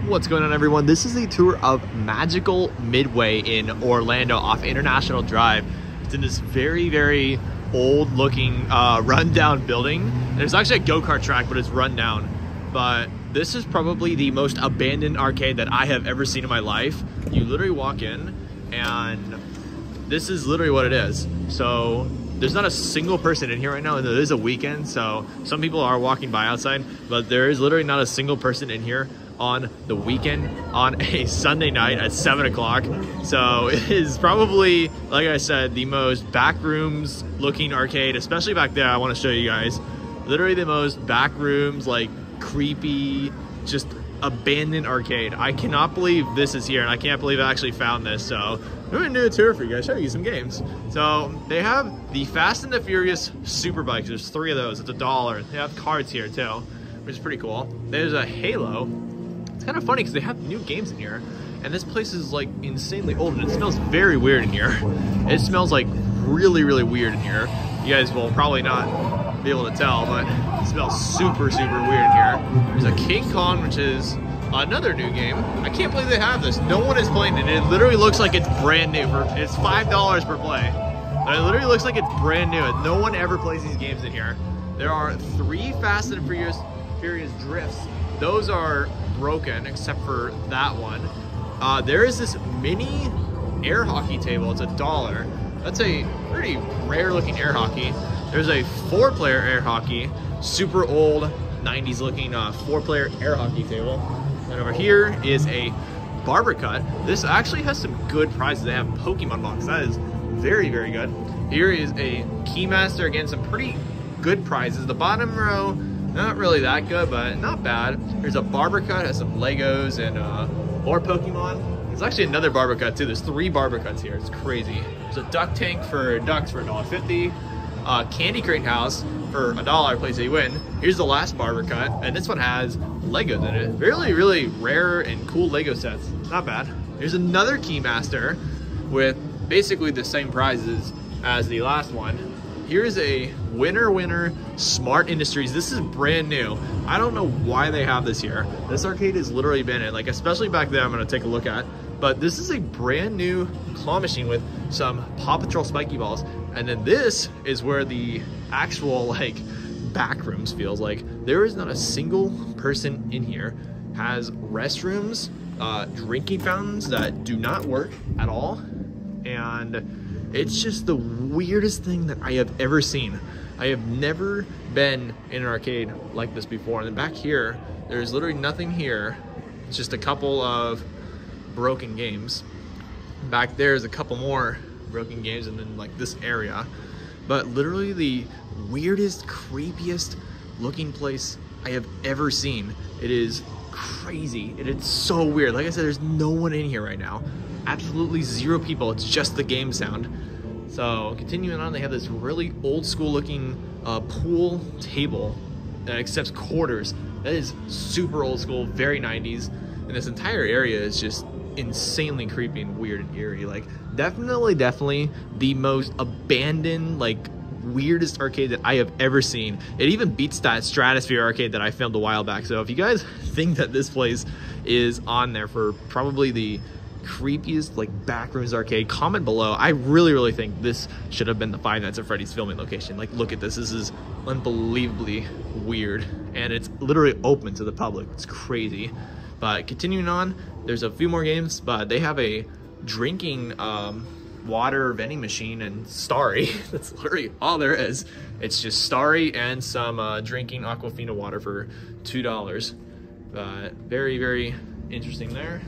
What's going on, everyone? This is a tour of Magical Midway in Orlando off International Drive. It's in this very old looking rundown building. There's actually a go-kart track, but it's run down. But this is probably the most abandoned arcade that I have ever seen in my life. You literally walk in and this is literally what it is. So there's not a single person in here right now, and it is a weekend, so some people are walking by outside, but there is literally not a single person in here on the weekend on a Sunday night at 7 o'clock. So it is probably, like I said, the most backrooms looking arcade, especially back there. I want to show you guys literally the most backrooms, like creepy, just abandoned arcade. I cannot believe this is here, and I can't believe I actually found this. So I'm gonna do a tour for you guys, show you some games. So they have the Fast and the Furious Super Bikes. There's 3 of those. It's $1. They have cards here too, which is pretty cool. There's a Halo. It's kind of funny because they have new games in here, and this place is like insanely old, and it smells very weird in here. It smells like really weird in here. You guys will probably not be able to tell, but it smells super weird in here. There's a King Kong, which is another new game. I can't believe they have this. No one is playing it. It literally looks like it's brand new. It's $5 per play. But it literally looks like it's brand new. No one ever plays these games in here. There are 3 Fast and Furious drifts. Those are broken except for that one. There is this mini air hockey table. It's $1. That's a pretty rare looking air hockey. There's a 4-player air hockey, super old 90s looking 4-player air hockey table. And over here is a barber cut. This actually has some good prizes. They have Pokemon box. That is very good. Here is a Keymaster. Again, some pretty good prizes. The bottom row, not really that good, but not bad. There's a barber cut, has some Legos and more Pokemon. There's actually another barber cut too. There's 3 barber cuts here. It's crazy. There's a duck tank for ducks for $1.50. Candy Crane House for $1, place a win. Here's the last barber cut, and this one has Legos in it. Really rare and cool Lego sets. Not bad. Here's another Keymaster with basically the same prizes as the last one. Here's a winner Smart Industries. This is brand new. I don't know why they have this here. This arcade has literally been in, like, especially back there, I'm gonna take a look at. But this is a brand new claw machine with some Paw Patrol spiky balls. And then this is where the actual, like, back rooms feels like. There is not a single person in here. Has restrooms, drinking fountains that do not work at all. And it's just the weirdest thing that I have ever seen. I have never been in an arcade like this before. And then back here, there's literally nothing here. It's just a couple of broken games. Back there's a couple more broken games, and then like this area. But literally the weirdest, creepiest looking place I have ever seen. It is crazy. It is so weird. Like I said, there's no one in here right now. Absolutely 0 people. It's just the game sound. So continuing on, they have this really old school looking pool table that accepts quarters. That is super old school, very 90s. And this entire area is just insanely creepy and weird and eerie. Like definitely the most abandoned, like, weirdest arcade that I have ever seen. It even beats that Stratosphere arcade that I filmed a while back. So if you guys think that this place is on there for probably the creepiest, like, backrooms arcade, comment below. I really think this should have been the Five Nights at Freddy's filming location. Like, look at this. This is unbelievably weird, and it's literally open to the public. It's crazy. But continuing on, there's a few more games, but they have a drinking water vending machine and Starry. That's literally all there is. It's just Starry and some drinking Aquafina water for $2. But very interesting there.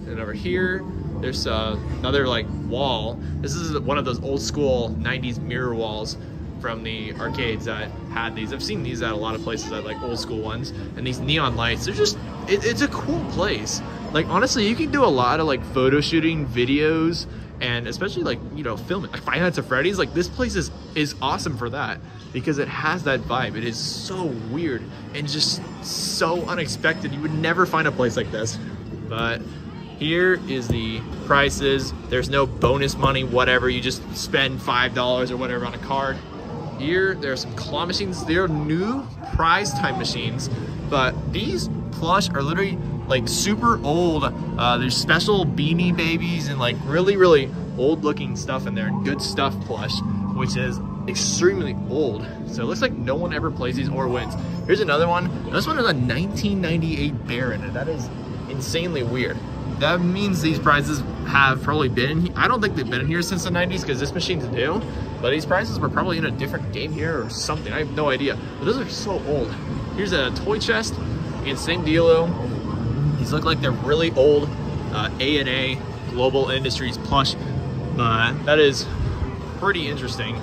And over here, there's another, like, wall. This is one of those old school 90s mirror walls from the arcades that had these. I've seen these at a lot of places, at like old school ones. And these neon lights, they're just, it's a cool place. Like, honestly, you can do a lot of, like, photo shooting, videos, and especially, like, you know, filming. Like Five Nights at Freddy's, like, this place is awesome for that because it has that vibe. It is so weird and just so unexpected. You would never find a place like this. But here is the prices. There's no bonus money, whatever. You just spend $5 or whatever on a card. Here, there are some claw machines. They are new prize time machines, but these plush are literally like super old. There's special Beanie Babies and like really, really old looking stuff in there, and Good Stuff plush, which is extremely old. So it looks like no one ever plays these or wins. Here's another one. This one is a 1998 Baron, and that is insanely weird. That means these prizes have probably been in here. I don't think they've been in here since the 90s because this machine's new, but these prizes were probably in a different game here or something. I have no idea, but those are so old. Here's a toy chest, and same dealo. These look like they're really old A&A Global Industries plush, but that is pretty interesting.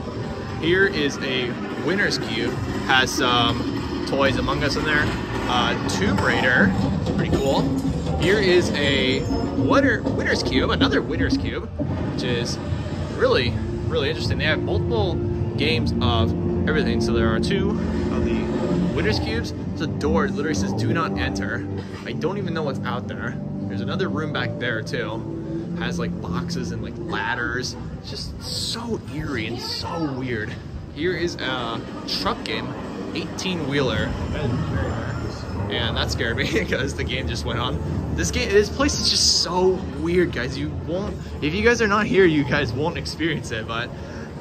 Here is a Winner's Cube, has some toys Among Us in there. Tomb Raider, pretty cool. Here is a Winner's Cube, another Winner's Cube, which is really, really interesting. They have multiple games of everything. So there are 2 of the Winner's Cubes. There's a door, it literally says do not enter. I don't even know what's out there. There's another room back there too. Has like boxes and like ladders. It's just so eerie and so weird. Here is a truck game, 18-wheeler. And that scared me because the game just went on. This place is just so weird, guys. You won't, if you guys are not here, you guys won't experience it, but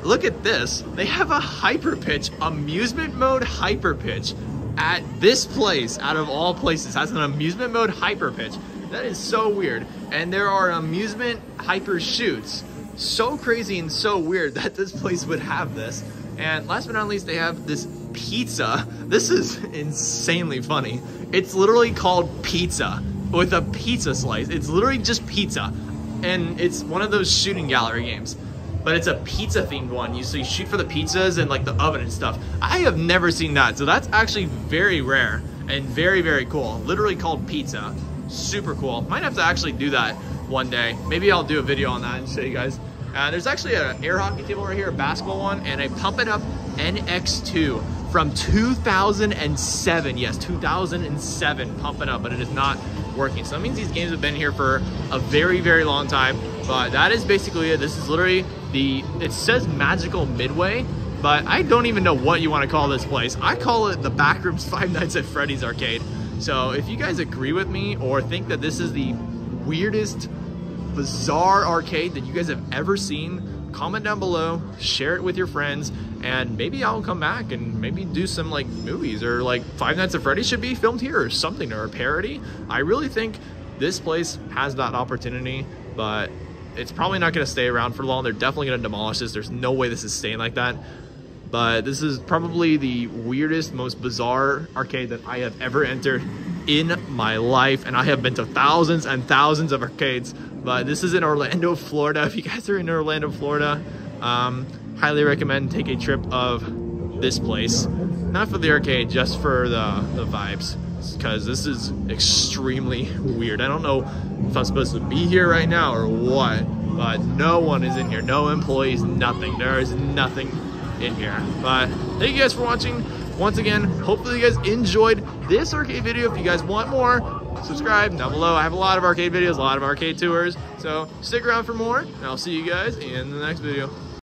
look at this. They have a Hyper Pitch, amusement mode Hyper Pitch at this place, out of all places, has an amusement mode Hyper Pitch. That is so weird. And there are amusement Hyper Shoots. So crazy and so weird that this place would have this. And last but not least, they have this pizza. This is insanely funny. It's literally called pizza with a pizza slice. It's literally just pizza. And it's one of those shooting gallery games. But it's a pizza themed one. So you shoot for the pizzas and like the oven and stuff. I have never seen that. So that's actually very rare and very, very cool. Literally called pizza. Super cool. Might have to actually do that one day. Maybe I'll do a video on that and show you guys. There's actually an air hockey table right here, a basketball one, and a Pump It Up NX2 from 2007. Yes, 2007 Pump It Up, but it is not working. So that means these games have been here for a very, very long time. But that is basically it. This is literally it says Magical Midway, but I don't even know what you want to call this place. I call it the Backrooms Five Nights at Freddy's Arcade. So if you guys agree with me or think that this is the weirdest, bizarre arcade that you guys have ever seen, comment down below, share it with your friends, and maybe I'll come back and maybe do some like movies, or like Five Nights at Freddy's should be filmed here or something, or a parody. I really think this place has that opportunity, but it's probably not going to stay around for long. They're definitely going to demolish this. There's no way this is staying like that. But this is probably the weirdest, most bizarre arcade that I have ever entered in my life. And I have been to thousands and thousands of arcades. But this is in Orlando, Florida. If you guys are in Orlando, Florida, highly recommend take a trip of this place. Not for the arcade, just for the vibes. Because this is extremely weird. I don't know if I'm supposed to be here right now or what. But no one is in here. No employees, nothing. There is nothing in here. But thank you guys for watching. Once again, hopefully you guys enjoyed this arcade video. If you guys want more, subscribe down below. I have a lot of arcade videos, a lot of arcade tours, so stick around for more, and I'll see you guys in the next video.